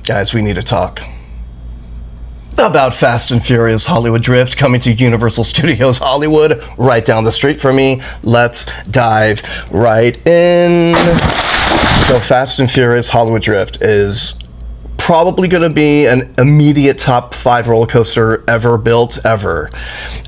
Guys, we need to talk about Fast and Furious Hollywood Drift coming to Universal Studios Hollywood right down the street from me. Let's dive right in. So Fast and Furious Hollywood Drift is probably going to be an immediate top 5 roller coaster ever built, ever.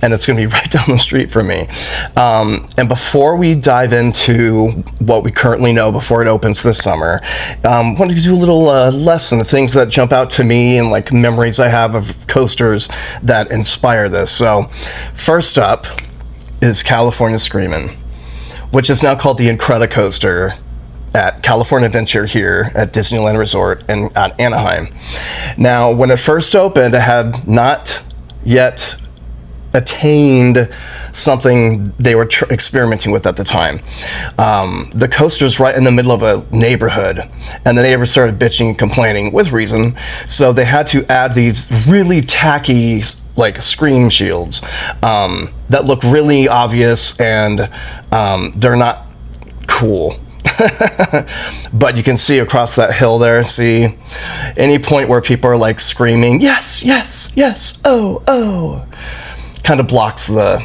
And it's going to be right down the street from me. And before we dive into what we currently know before it opens this summer, I wanted to do a little lesson of things that jump out to me and like memories I have of coasters that inspire this. So first up is California Screamin', which is now called the Incredicoaster at California Adventure here at Disneyland Resort at Anaheim. Now, when it first opened, it had not yet attained something they were experimenting with at the time. The coaster's right in the middle of a neighborhood, and the neighbors started bitching and complaining with reason, so they had to add these really tacky like scream shields that look really obvious, and they're not cool. But you can see across that hill there, see any point where people are like screaming yes, yes, yes, oh, oh, kind of blocks the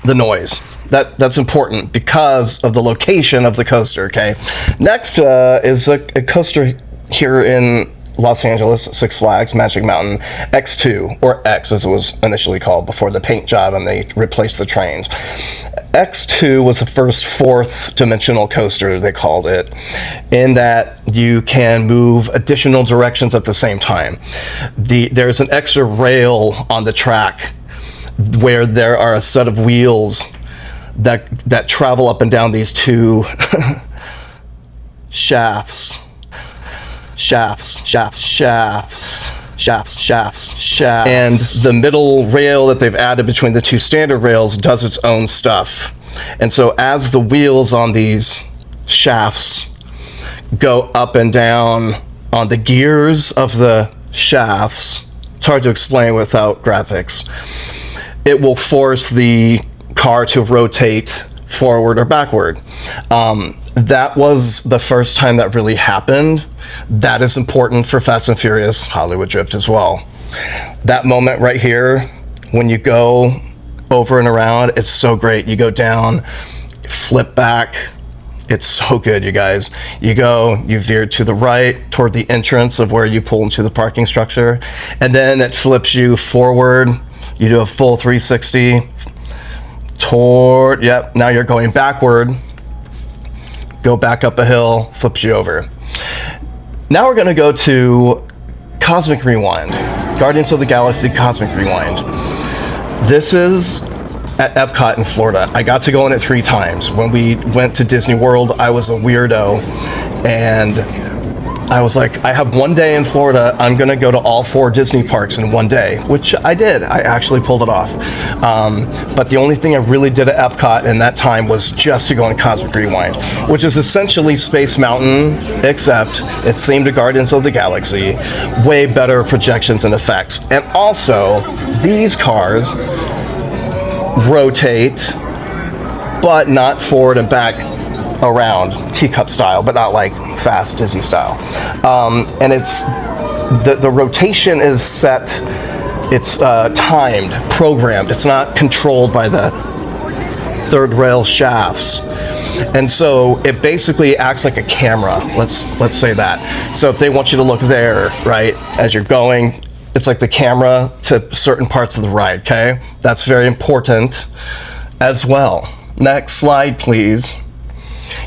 noise. That's important because of the location of the coaster. Okay, next is a coaster here in Los Angeles, Six Flags Magic Mountain X2, or X as it was initially called before the paint job and they replaced the trains. X2 was the first 4th dimensional coaster, they called it, in that you can move additional directions at the same time. There's an extra rail on the track where there are a set of wheels that travel up and down these two shafts. And the middle rail that they've added between the two standard rails does its own stuff. And so as the wheels on these shafts go up and down on the gears of the shafts, it's hard to explain without graphics, it will force the car to rotate forward or backward. That was the first time that really happened. That is important for Fast and Furious Hollywood Drift as well. That moment right here, when you go over and around, it's so great. You go down, flip back. It's so good, you guys. You veer to the right toward the entrance of where you pull into the parking structure, and then it flips you forward. You do a full 360 toward, now you're going backward. Go back up a hill, flips you over. Now we're going to go to Cosmic Rewind, Guardians of the Galaxy Cosmic Rewind. This is at Epcot in Florida. I got to go in it 3 times. When we went to Disney World, I was a weirdo, and I was like, I have 1 day in Florida, I'm going to go to all 4 Disney parks in 1 day, which I did. I actually pulled it off. But the only thing I really did at Epcot in that time was just to go on Cosmic Rewind, which is essentially Space Mountain, except it's themed to Guardians of the Galaxy, way better projections and effects. And also, these cars rotate, but not forward and back around, teacup style, but not like fast Disney style. And it's the rotation is set, it's timed, programmed. It's not controlled by the third rail shafts. And so it basically acts like a camera. Let's say that. So if they want you to look there, right, as you're going, it's like the camera to certain parts of the ride. Okay, that's very important as well. Next slide, please.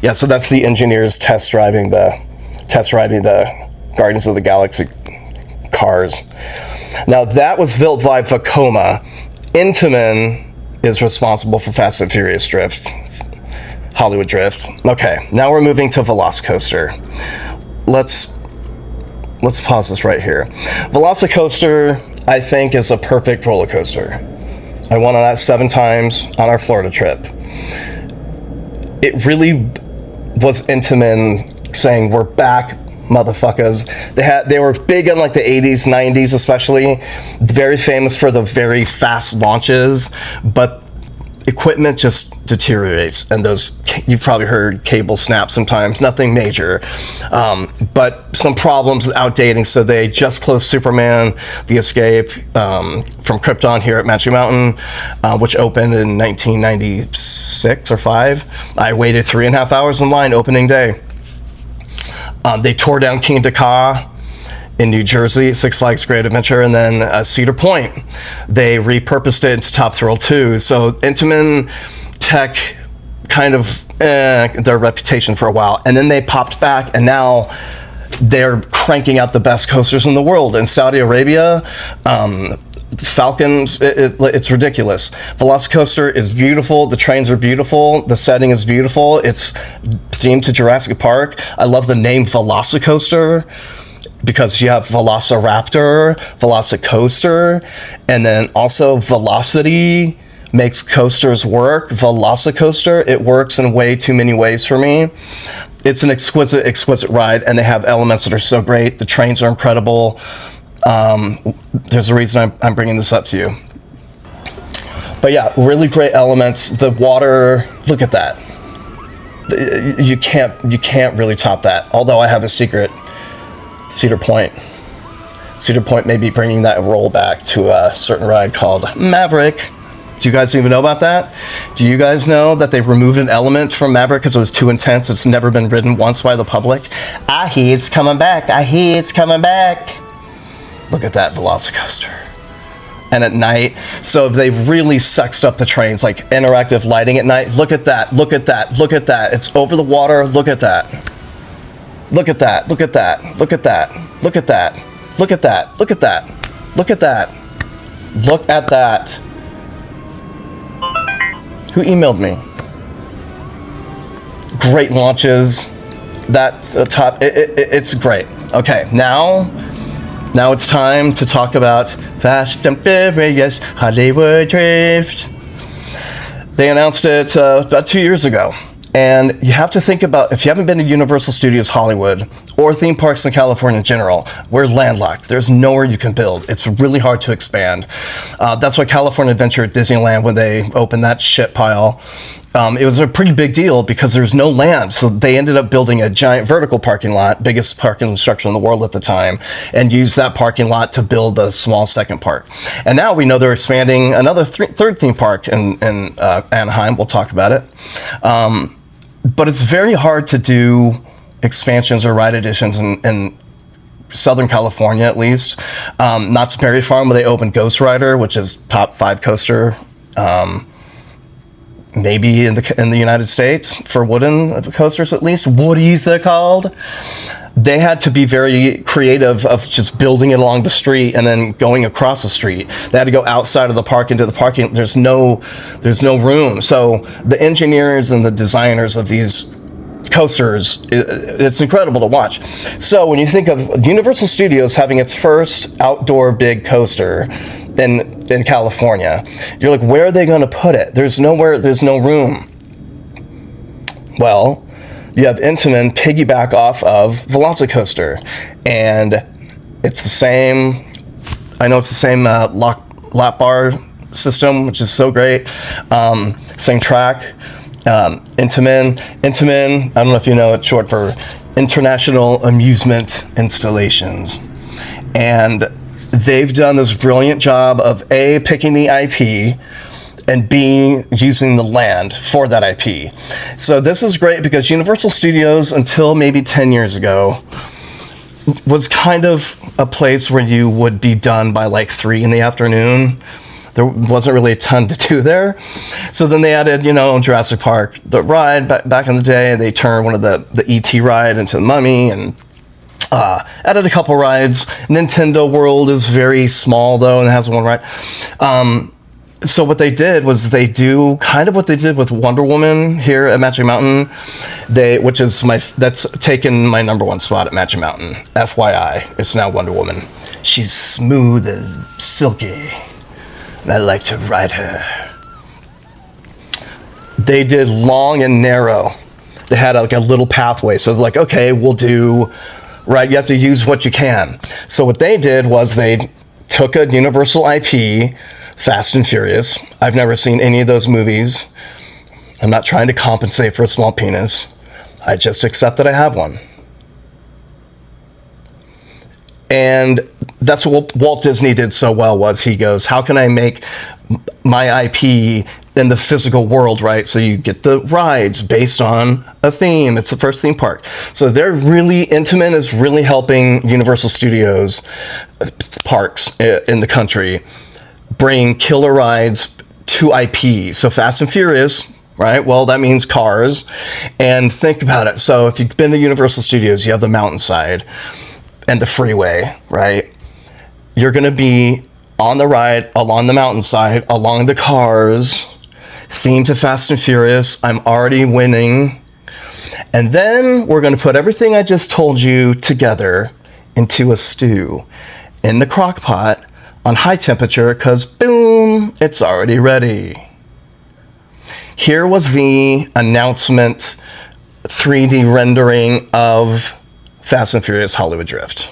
Yeah, so that's the engineers test driving the Guardians of the Galaxy cars. Now that was built by Vekoma. Intamin is responsible for Fast and Furious Drift, Hollywood Drift. Okay, now we're moving to Velocicoaster. Let's pause this right here. Velocicoaster, I think, is a perfect roller coaster. I went on that 7 times on our Florida trip. It really was Intamin saying, we're back, motherfuckers. They were big in like the 80s, 90s especially, very famous for the very fast launches, but equipment just deteriorates, and those, you've probably heard cable snap sometimes, nothing major, but some problems with outdating. So they just closed Superman the Escape from Krypton here at Magic Mountain, which opened in 1996 or 5. I waited 3.5 hours in line opening day. They tore down King Dakar in New Jersey, Six Flags Great Adventure, and then Cedar Point. They repurposed it into Top Thrill 2. So Intamin Tech kind of their reputation for a while, and then they popped back, and now they're cranking out the best coasters in the world. In Saudi Arabia, Falcons, it's ridiculous. Velocicoaster is beautiful. The trains are beautiful. The setting is beautiful. It's themed to Jurassic Park. I love the name Velocicoaster, because you have Velociraptor, Velocicoaster, and then also Velocity makes coasters work. Velocicoaster, it works in way too many ways for me. It's an exquisite ride, and they have elements that are so great. The trains are incredible. There's a reason I'm bringing this up to you. But yeah, really great elements. The water, look at that. You can't really top that. Although I have a secret. Cedar Point may be bringing that roll back to a certain ride called Maverick. Do you guys even know about that? Do you guys know that they removed an element from Maverick because it was too intense? It's never been ridden once by the public. I hear it's coming back. I hear it's coming back. Look at that Velocicoaster. And at night, so they really sexed up the trains, like interactive lighting at night. Look at that. Look at that. Look at that. It's over the water. Look at that. Look at that, look at that, look at that, look at that, look at that, look at that, look at that, look at that. Who emailed me? Great launches. That's a top, it's great. Okay, now it's time to talk about Fast and Furious Hollywood Drift. They announced it about 2 years ago. And you have to think about, if you haven't been to Universal Studios Hollywood or theme parks in California in general, we're landlocked. There's nowhere you can build. It's really hard to expand. That's why California Adventure at Disneyland, when they opened that shit pile, it was a pretty big deal because there's no land. So they ended up building a giant vertical parking lot, biggest parking structure in the world at the time, and used that parking lot to build a small second park. And now we know they're expanding another third theme park in Anaheim. We'll talk about it. But it's very hard to do expansions or ride additions in Southern California, at least. Knott's Berry Farm, where they opened Ghost Rider, which is top 5 coaster, maybe in the United States for wooden coasters, at least. Woodies, they're called. They had to be very creative of just building it along the street and then going across the street. They had to go outside of the park into the parking. There's no room. So the engineers and the designers of these coasters, it's incredible to watch. So when you think of Universal Studios having its first outdoor big coaster in California, you're like, where are they going to put it? There's nowhere. There's no room. Well, you have Intamin piggyback off of Velocicoaster, and it's the same. I know it's the same lap bar system, which is so great. Same track. Intamin. I don't know if you know, it's short for International Amusement Installations, and they've done this brilliant job of A, picking the IP, and B, using the land for that IP. So this is great because Universal Studios, until maybe 10 years ago, was kind of a place where you would be done by like 3 in the afternoon. There wasn't really a ton to do there. So then they added, Jurassic Park, the ride back in the day. They turned one of the ET ride into the Mummy, and added a couple rides. Nintendo World is very small though, and it has one ride. So what they did was they do kind of what they did with Wonder Woman here at Magic Mountain, that's taken my number 1 spot at Magic Mountain. FYI, it's now Wonder Woman. She's smooth and silky, and I like to ride her. They did long and narrow. They had like a little pathway, so they're like, okay, we'll do, right, you have to use what you can. So what they did was they took a Universal IP, Fast and Furious. I've never seen any of those movies. I'm not trying to compensate for a small penis. I just accept that I have one. And that's what Walt Disney did so well, was he goes, how can I make my IP in the physical world, right? So you get the rides based on a theme. It's the first theme park. So they're really, Intamin is really helping Universal Studios parks in the country bring killer rides to IP. So Fast and Furious, right? Well, that means cars. And think about it. So if you've been to Universal Studios, you have the mountainside and the freeway, right? You're going to be on the ride along the mountainside, along the cars, themed to Fast and Furious. I'm already winning. And then we're going to put everything I just told you together into a stew in the crock pot on high temperature, because boom, it's already ready. Here was the announcement 3D rendering of Fast and Furious Hollywood Drift.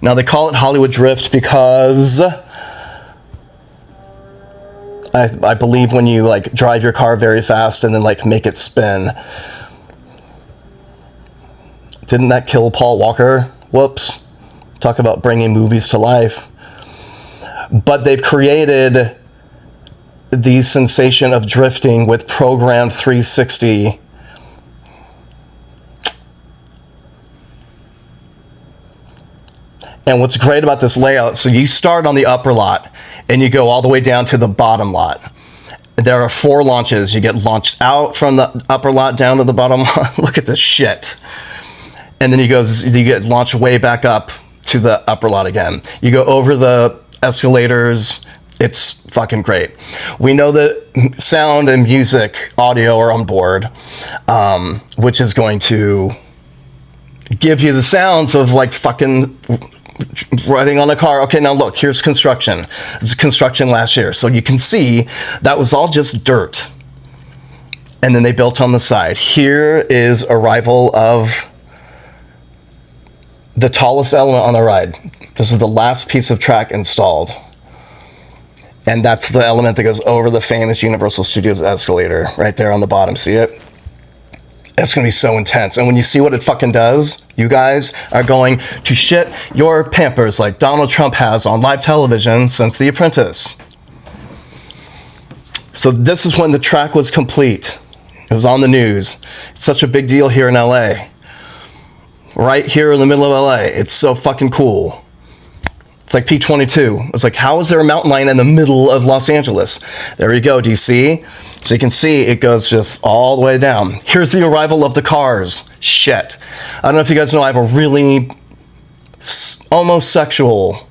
Now they call it Hollywood Drift because I believe when you like drive your car very fast and then like make it spin. Didn't that kill Paul Walker? Whoops. Talk about bringing movies to life. But they've created the sensation of drifting with Program 360. And what's great about this layout, so you start on the upper lot and you go all the way down to the bottom lot. There are 4 launches. You get launched out from the upper lot down to the bottom lot. Look at this shit. And then you get launched way back up to the upper lot again. You go over the escalators. It's fucking great. We know that sound and music, audio are on board, which is going to give you the sounds of like fucking riding on a car. Okay, now look, here's construction. It's construction last year. So you can see that was all just dirt. And then they built on the side. Here is arrival of the tallest element on the ride. This is the last piece of track installed. And that's the element that goes over the famous Universal Studios escalator right there on the bottom. See it? It's going to be so intense. And when you see what it fucking does, you guys are going to shit your pampers like Donald Trump has on live television since The Apprentice. So this is when the track was complete. It was on the news. It's such a big deal here in LA. Right here in the middle of LA. It's so fucking cool. It's like P22. It's like, how is there a mountain lion in the middle of Los Angeles? There you go, DC. So you can see it goes just all the way down. Here's the arrival of the cars. Shit. I don't know if you guys know, I have a really almost sexual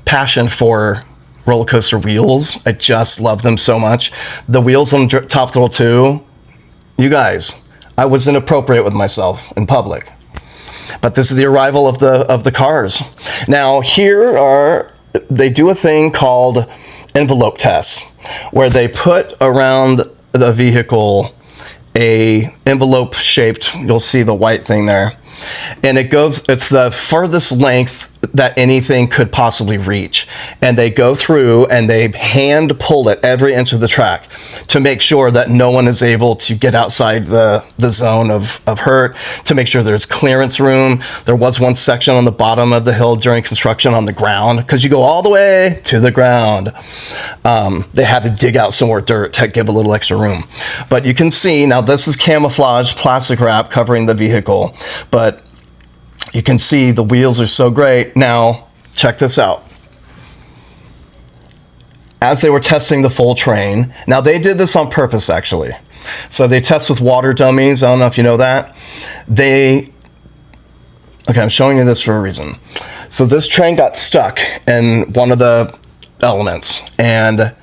passion for roller coaster wheels. I just love them so much. The wheels on Top Thrill 2, you guys, I was inappropriate with myself in public. But this is the arrival of the cars. Now they do a thing called envelope tests, where they put around the vehicle a envelope shaped, you'll see the white thing there, and it's the furthest length that anything could possibly reach. And they go through and they hand pull it every inch of the track to make sure that no one is able to get outside the zone of hurt, to make sure there's clearance room. There was one section on the bottom of the hill during construction on the ground, because you go all the way to the ground. They had to dig out some more dirt to give a little extra room. But you can see, now this is camouflage plastic wrap covering the vehicle, but you can see the wheels are so great. Now, check this out. As they were testing the full train, now they did this on purpose actually. So they test with water dummies. I don't know if you know that. Okay, I'm showing you this for a reason. So this train got stuck in one of the elements, and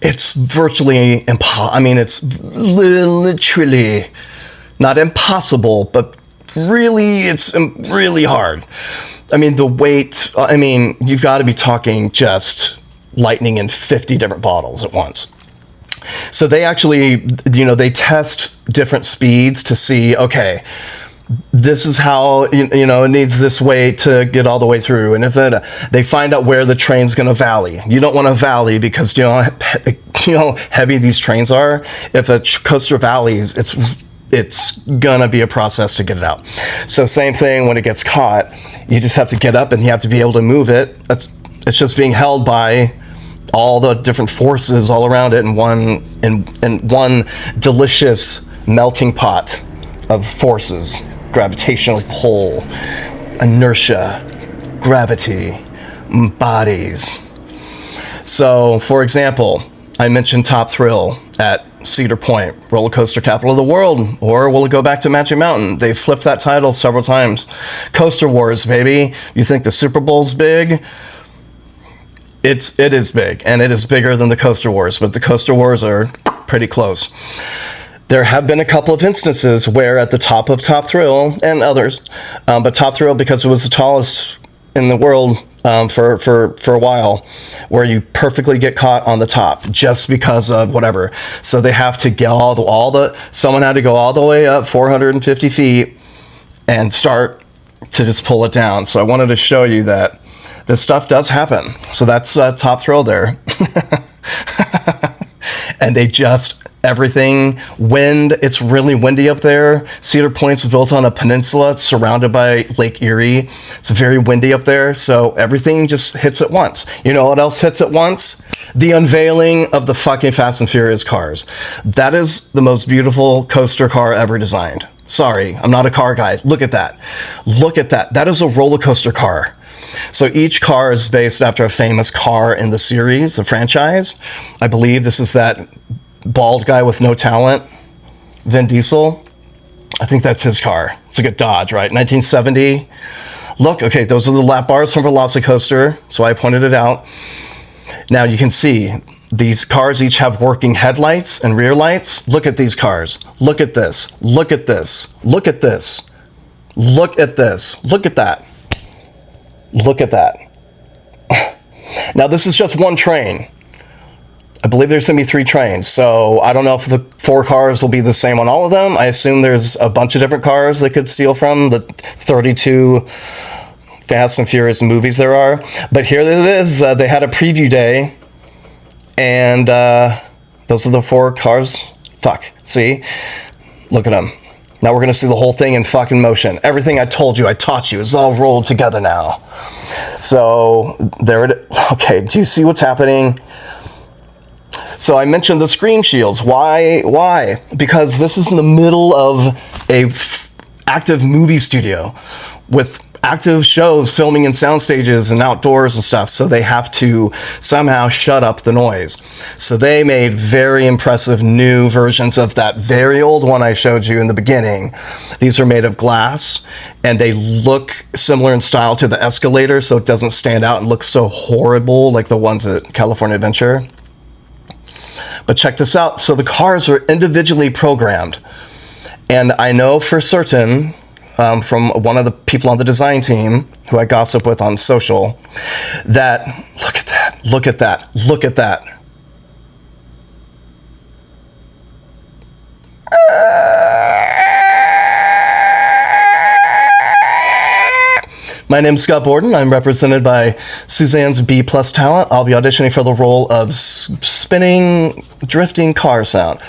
it's virtually impossible. I mean, it's literally not impossible, but really, it's really hard. I mean, the weight, you've got to be talking just lightning in 50 different bottles at once. So they actually, they test different speeds to see, okay, this is how you know it needs this way to get all the way through. And if they find out where the train's going to valley, you don't want to valley because you know how heavy these trains are. If a coaster valleys, it's gonna be a process to get it out. So same thing when it gets caught, you just have to get up and you have to be able to move it. It's just being held by all the different forces all around it in one delicious melting pot of forces: gravitational pull, inertia, gravity, bodies. So, for example, I mentioned Top Thrill at Cedar Point, roller coaster capital of the world, or will it go back to Magic Mountain? They've flipped that title several times. Coaster Wars, baby. You think the Super Bowl's big? It is big, and it is bigger than the Coaster Wars, but the Coaster Wars are pretty close. There have been a couple of instances where at the top of Top Thrill and others, but Top Thrill because it was the tallest in the world for a while, where you perfectly get caught on the top just because of whatever. So they have to get someone had to go all the way up 450 feet and start to just pull it down. So I wanted to show you that this stuff does happen. So that's Top Thrill there. And they just, everything, wind, it's really windy up there. Cedar Point's built on a peninsula. It's surrounded by Lake Erie. It's very windy up there, so everything just hits at once. You know what else hits at once? The unveiling of the fucking Fast and Furious cars. That is the most beautiful coaster car ever designed. Sorry, I'm not a car guy. Look at that. Look at that. That is a roller coaster car. So each car is based after a famous car in the series, the franchise. I believe this is that bald guy with no talent, Vin Diesel. I think that's his car. It's like a Dodge, right? 1970. Look, okay, those are the lap bars from Velocicoaster, so I pointed it out. Now you can see these cars each have working headlights and rear lights. Look at these cars. Look at this. Look at this. Look at this. Look at this. Look at that. Look at that. Now this is just one train. I believe there's going to be 3 trains, so I don't know if the 4 cars will be the same on all of them. I assume there's a bunch of different cars they could steal from, the 32 Fast and Furious movies there are. But here it is. They had a preview day, and those are the 4 cars. Fuck. See? Look at them. Now we're going to see the whole thing in fucking motion. Everything I told you, I taught you, is all rolled together now. So, there it is. Okay, do you see what's happening? So I mentioned the screen shields. Why? Because this is in the middle of a active movie studio with active shows filming in sound stages and outdoors and stuff, so they have to somehow shut up the noise. So they made very impressive new versions of that very old one I showed you in the beginning. These are made of glass, and they look similar in style to the escalator, so it doesn't stand out and look so horrible like the ones at California Adventure. But check this out. So the cars are individually programmed, and I know for certain from one of the people on the design team who I gossip with on social, that look at that, look at that, look at that. My name's Scott Borden. I'm represented by Suzanne's B+ talent. I'll be auditioning for the role of spinning, drifting car sound.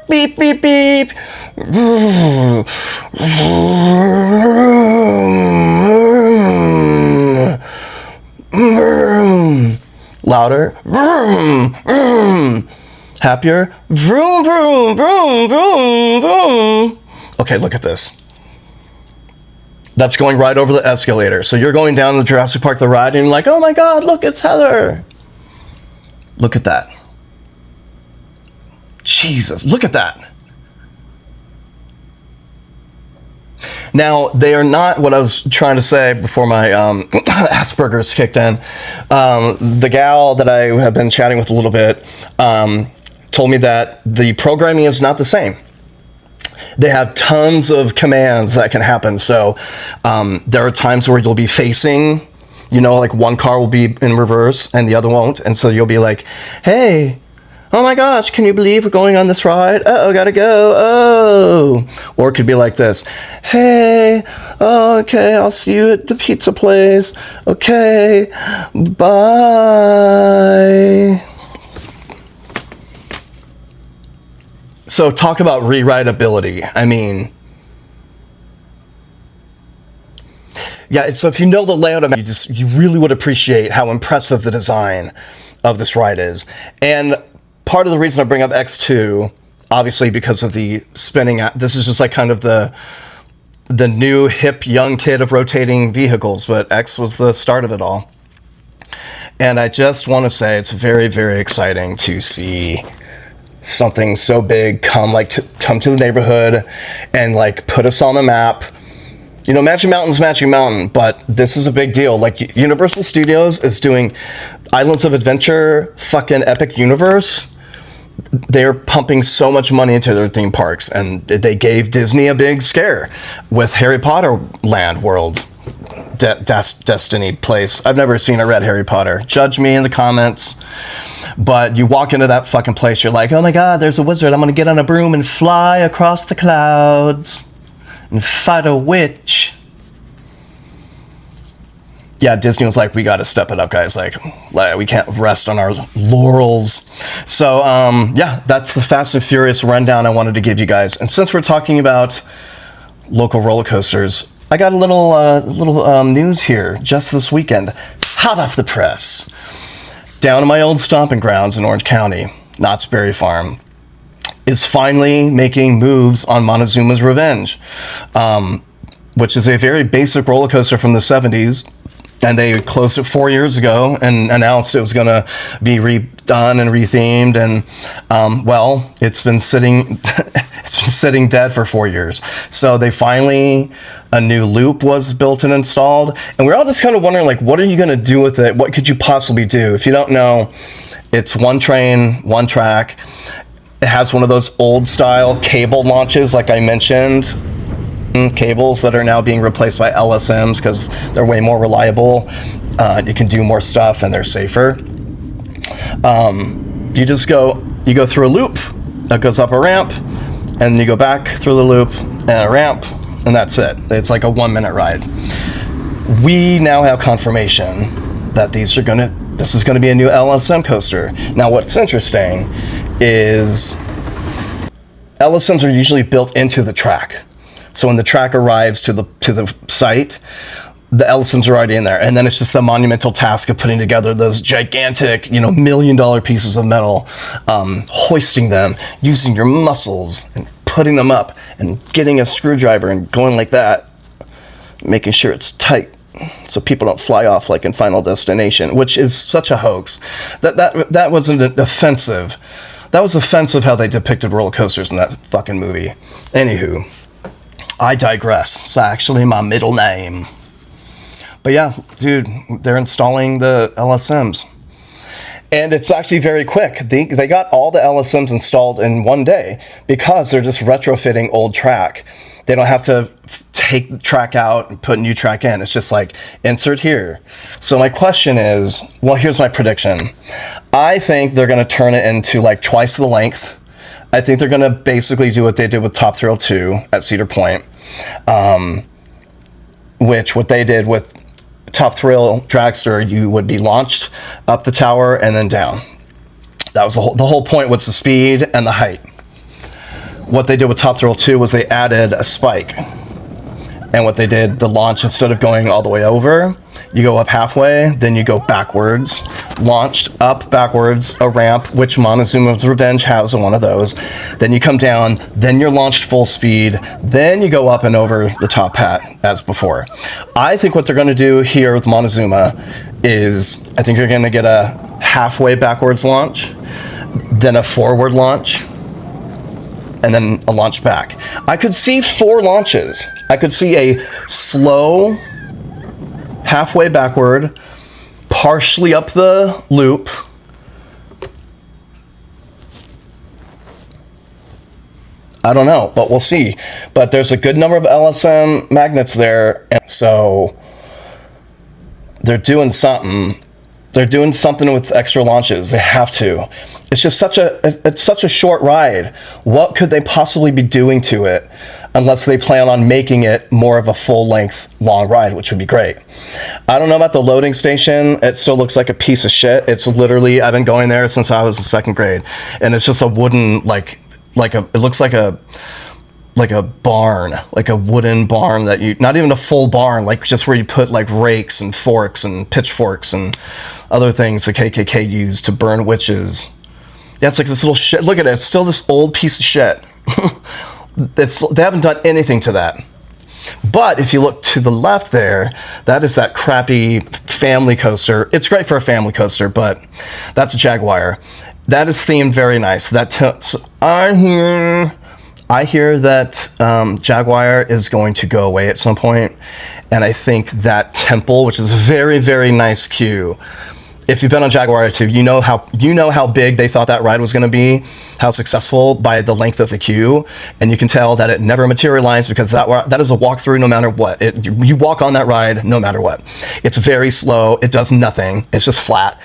Beep, beep, beep. Louder. Happier. Vroom, vroom, vroom, vroom, vroom. Okay, look at this. That's going right over the escalator. So you're going down the Jurassic Park the ride and you're like, oh my God, look, it's Heather. Look at that. Jesus, look at that. Now, they are not what I was trying to say before my Asperger's kicked in. The gal that I have been chatting with a little bit told me that the programming is not the same. They have tons of commands that can happen. So there are times where you'll be facing, like one car will be in reverse and the other won't. And so you'll be like, hey, oh my gosh, can you believe we're going on this ride? Uh-oh, gotta go. Oh. Or it could be like this. Hey, oh, okay, I'll see you at the pizza place. Okay, bye. So talk about rewritability. I mean, yeah, so if you know the layout of it, you really would appreciate how impressive the design of this ride is. And part of the reason I bring up X2, obviously because of the spinning, this is just like kind of the new hip young kid of rotating vehicles, but X was the start of it all. And I just want to say it's very, very exciting to see something so big come to the neighborhood and like put us on the map. Magic Mountain's Magic Mountain, but this is a big deal. Like, Universal Studios is doing Islands of Adventure, fucking epic universe. They're pumping so much money into their theme parks, and they gave Disney a big scare with Harry Potter Land World. Destiny place. I've never seen or read Harry Potter. Judge me in the comments. But you walk into that fucking place, you're like, oh my god, there's a wizard. I'm gonna get on a broom and fly across the clouds and fight a witch. Yeah, Disney was like, we gotta step it up, guys. Like we can't rest on our laurels. So, yeah, that's the Fast and Furious rundown I wanted to give you guys. And since we're talking about local roller coasters, I got a little news here just this weekend, hot off the press. Down in my old stomping grounds in Orange County, Knott's Berry Farm is finally making moves on Montezuma's Revenge, which is a very basic roller coaster from the 70s. And they closed it 4 years ago and announced it was going to be redone and rethemed. And well, it's been sitting dead for 4 years. So they finally, a new loop was built and installed. And we're all just kind of wondering, like, what are you going to do with it? What could you possibly do? If you don't know, it's one train, one track. It has one of those old style cable launches, like I mentioned. Cables that are now being replaced by LSMs because they're way more reliable. You can do more stuff and they're safer. You go through a loop that goes up a ramp, and then you go back through the loop and a ramp, and that's it. It's like a 1 minute ride. We now have confirmation that this is gonna be a new LSM coaster. Now, what's interesting is LSMs are usually built into the track. So when the track arrives to the site, the LSMs are already in there. And then it's just the monumental task of putting together those gigantic, $1 million pieces of metal, hoisting them, using your muscles and putting them up and getting a screwdriver and going like that, making sure it's tight so people don't fly off like in Final Destination, which is such a hoax. That was offensive. That was offensive how they depicted roller coasters in that fucking movie. Anywho, I digress. It's actually my middle name. But yeah, dude, they're installing the LSMs. And it's actually very quick. They got all the LSMs installed in one day because they're just retrofitting old track. They don't have to take the track out and put new track in. It's just like, insert here. So my question is, well, here's my prediction. I think they're going to turn it into like twice the length. I think they're going to basically do what they did with Top Thrill 2 at Cedar Point, which what they did with Top Thrill Dragster, you would be launched up the tower and then down. That was the whole point was the speed and the height. What they did with Top Thrill 2 was they added a spike. And what they did, the launch, instead of going all the way over, you go up halfway, then you go backwards, launched up backwards, a ramp, which Montezuma's Revenge has one of those. Then you come down, then you're launched full speed, then you go up and over the top hat as before. I think what they're going to do here with Montezuma is, I think you're going to get a halfway backwards launch, then a forward launch, and then a launch back. I could see 4 launches. I could see a slow, halfway backward, partially up the loop, I don't know, but we'll see. But there's a good number of LSM magnets there, and so they're doing something. They're doing something with extra launches. They have to. It's just such a short ride. What could they possibly be doing to it unless they plan on making it more of a full-length long ride, which would be great. I don't know about the loading station. It still looks like a piece of shit. It's literally, I've been going there since I was in second grade, and it's just a wooden, it looks like a barn, like a wooden barn that you, not even a full barn, like just where you put like rakes and forks and pitchforks and other things the KKK used to burn witches. Yeah, it's like this little shit. Look at it. It's still this old piece of shit. They haven't done anything to that. But if you look to the left there, that is that crappy family coaster. It's great for a family coaster, but that's a Jaguar. That is themed very nice. I hear that Jaguar is going to go away at some point, and I think that temple, which is a very, very nice queue. If you've been on Jaguar too, you know how big they thought that ride was going to be, how successful by the length of the queue, and you can tell that it never materialized because that is a walkthrough no matter what. You walk on that ride no matter what. It's very slow. It does nothing. It's just flat.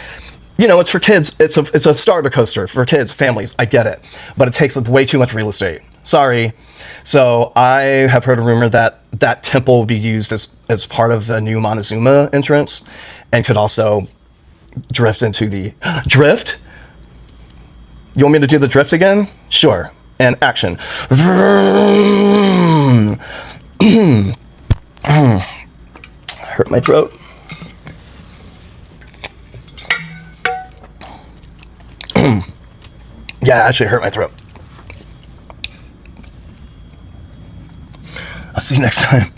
You know, it's for kids. It's a starter coaster for kids, families. I get it, but it takes up way too much real estate. Sorry. So I have heard a rumor that that temple will be used as part of the new Montezuma entrance, and could also drift into the drift. You want me to do the drift again? Sure. And action. Hurt my throat. Yeah, actually hurt my throat. I'll see you next time.